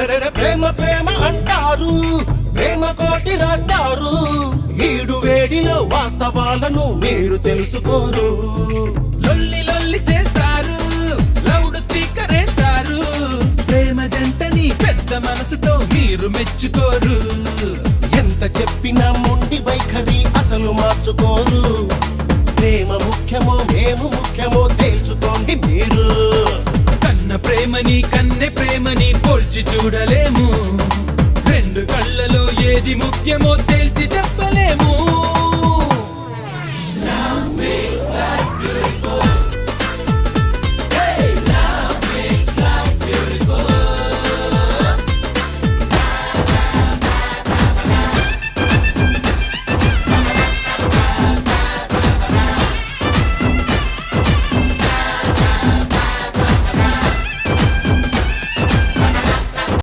ప్రేమ ప్రేమ అంటారు, ప్రేమ కోటి రాస్తారు, ఈడు వేడిలో వాస్తవాలను మీరు తెలుసుకోరు. లొల్లి లొల్లి చేస్తారు, లౌడ్ స్పీకర్ వేస్తారు, ప్రేమ జంటని పెద్ద మనసుతో మీరు మెచ్చుకోరు. ఎంత చెప్పినా మొండి వైఖరి అసలు మార్చుకోరు. ప్రేమ ముఖ్యమో మేము ముఖ్యమో తేల్చుకోండి మీరు. కన్న ప్రేమని కన్నె ప్రేమని పోల్చి చూడలేము, రెండు కళ్ళలో ఏది ముఖ్యమో తేల్చి చెప్పలేము.